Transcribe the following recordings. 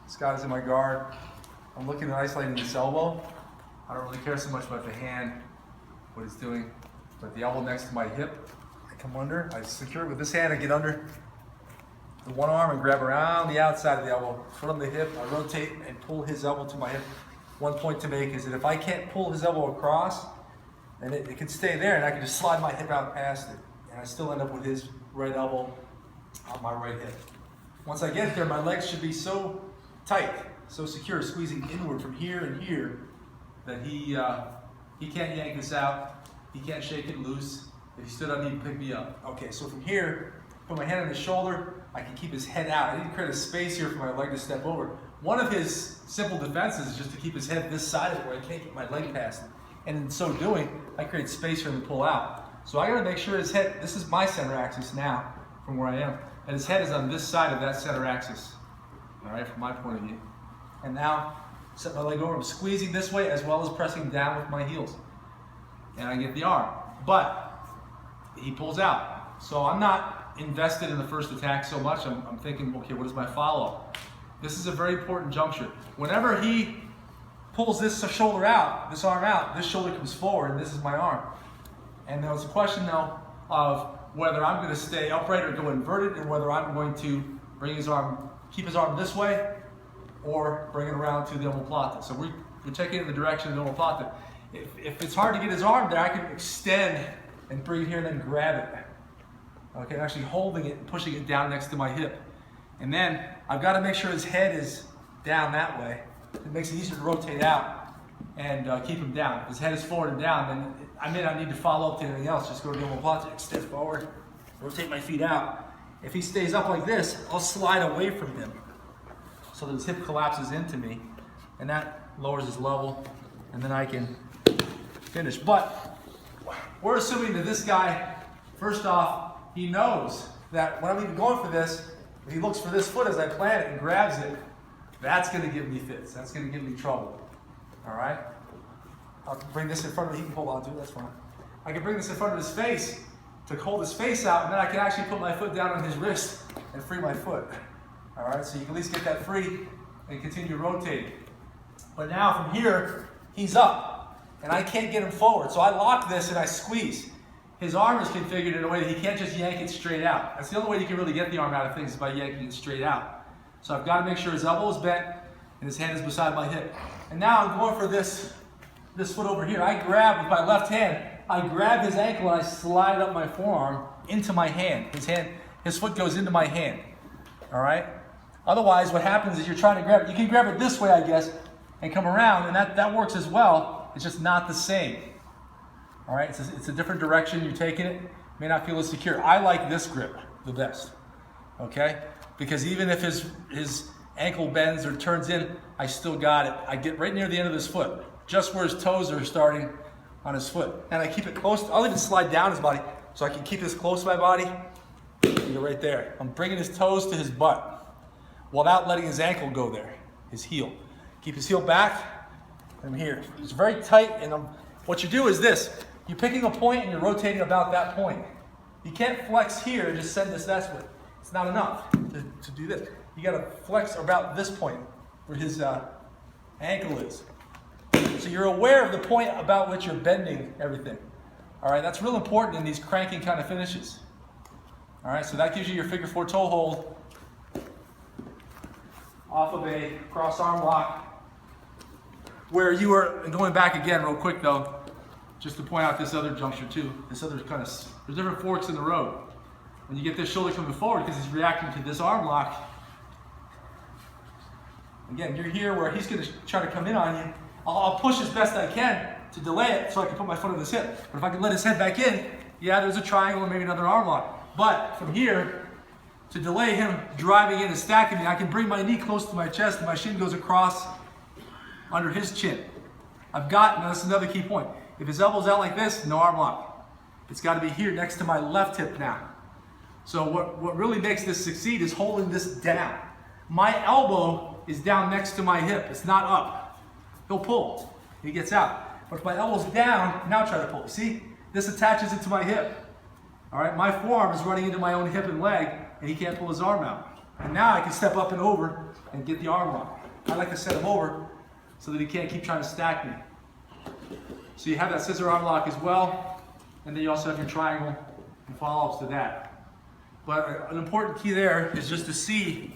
This guy's in my guard. I'm looking at isolating this elbow. I don't really care so much about the hand, what it's doing, but the elbow next to my hip, I come under, I secure it with this hand, I get under the one arm and grab around the outside of the elbow, foot on the hip, I rotate and pull his elbow to my hip. One point to make is that if I can't pull his elbow across, then it can stay there and I can just slide my hip out past it. And I still end up with his right elbow on my right hip. Once I get there, my legs should be so tight, so secure, squeezing inward from here and here, that he can't yank this out, he can't shake it loose. If he stood up, he'd pick me up. Okay, so from here, put my hand on his shoulder, I can keep his head out. I need to create a space here for my leg to step over. One of his simple defenses is just to keep his head this side of it where I can't get my leg past it. And in so doing, I create space for him to pull out. So I gotta make sure his head, this is my center axis now, from where I am, and his head is on this side of that center axis, all right, from my point of view. And now, set my leg over, I'm squeezing this way as well as pressing down with my heels. And I get the arm, but he pulls out. So I'm not invested in the first attack so much, I'm thinking, okay, what is my follow-up? This is a very important juncture. Whenever he pulls this shoulder out, this arm out, this shoulder comes forward, and this is my arm. And there was a question now of whether I'm going to stay upright or go inverted, and whether I'm going to bring his arm, keep his arm this way, or bring it around to the omoplata. So we're taking it in the direction of the omoplata. If it's hard to get his arm there, I can extend and bring it here and then grab it. Okay, actually holding it and pushing it down next to my hip. And then I've got to make sure his head is down that way. It makes it easier to rotate out and keep him down. If his head is forward and down, then I may not need to follow up to anything else. Just go to the omoplata, extend forward, rotate my feet out. If he stays up like this, I'll slide away from him so that his hip collapses into me, and that lowers his level, and then I can finish. But we're assuming that this guy, first off, he knows that when I'm even going for this, if he looks for this foot as I plant it and grabs it, that's going to give me fits. That's going to give me trouble. All right? I'll bring this in front of him. He can hold on to it. That's fine. I can bring this in front of his face to hold his face out, and then I can actually put my foot down on his wrist and free my foot. All right? So you can at least get that free and continue rotating. But now from here, he's up, and I can't get him forward. So I lock this and I squeeze. His arm is configured in a way that he can't just yank it straight out. That's the only way you can really get the arm out of things, is by yanking it straight out. So I've got to make sure his elbow is bent and his hand is beside my hip. And now I'm going for this foot over here. I grab with my left hand, I grab his ankle and I slide up my forearm into my hand. His foot goes into my hand. All right? Otherwise, what happens is you're trying to grab it. You can grab it this way, I guess, and come around, and that works as well. It's just not the same. All right? It's a different direction you're taking it. May not feel as secure. I like this grip the best. Okay? Because even if his ankle bends or turns in, I still got it. I get right near the end of his foot, just where his toes are starting on his foot. And I keep it close. I'll even slide down his body so I can keep this close to my body. You're right there. I'm bringing his toes to his butt without letting his ankle go there, his heel. Keep his heel back, and I'm here. It's very tight, and what you do is this. You're picking a point and you're rotating about that point. You can't flex here and just send this that way. It's not enough to do this. You gotta flex about this point where his ankle is. So you're aware of the point about which you're bending everything. All right, that's real important in these cranking kind of finishes. All right, so that gives you your figure four toe hold off of a cross arm lock, where you are, and going back again real quick though, just to point out this other juncture too, this other kind of, there's different forks in the road. When you get this shoulder coming forward because he's reacting to this arm lock, again, you're here where he's going to try to come in on you. I'll push as best I can to delay it so I can put my foot on his hip. But if I can let his head back in, yeah, there's a triangle and maybe another arm lock. But from here, to delay him driving in and stacking me, I can bring my knee close to my chest and my shin goes across under his chin. Now this is another key point. If his elbow's out like this, no arm lock. It's got to be here next to my left hip now. So what really makes this succeed is holding this down. My elbow is down next to my hip. It's not up. He'll pull. He gets out. But if my elbow's down, now try to pull. See? This attaches it to my hip. All right? My forearm is running into my own hip and leg, and he can't pull his arm out. And now I can step up and over and get the arm lock. I like to set him over so that he can't keep trying to stack me. So you have that scissor arm lock as well, and then you also have your triangle and follow-ups to that. But an important key there is just to see,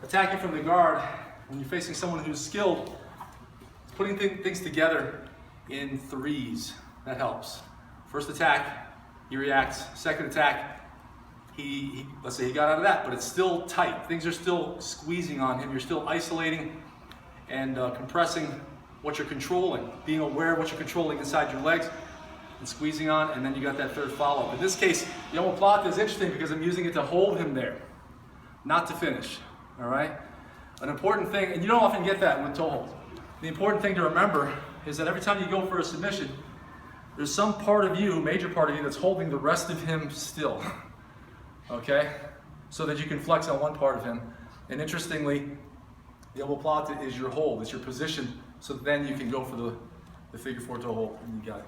attacking from the guard, when you're facing someone who's skilled, putting things together in threes. That helps. First attack, he reacts. Second attack, let's say he got out of that, but it's still tight. Things are still squeezing on him. You're still isolating and compressing what you're controlling, being aware of what you're controlling inside your legs and squeezing on, and then you got that third follow-up. In this case, the Plata is interesting because I'm using it to hold him there, not to finish, all right? An important thing, and you don't often get that with toe holds. The important thing to remember is that every time you go for a submission, there's some part of you, major part of you, that's holding the rest of him still, okay? So that you can flex on one part of him. And interestingly, the elbow plata is your hold, it's your position, so then you can go for the figure four toe hold, and you got it.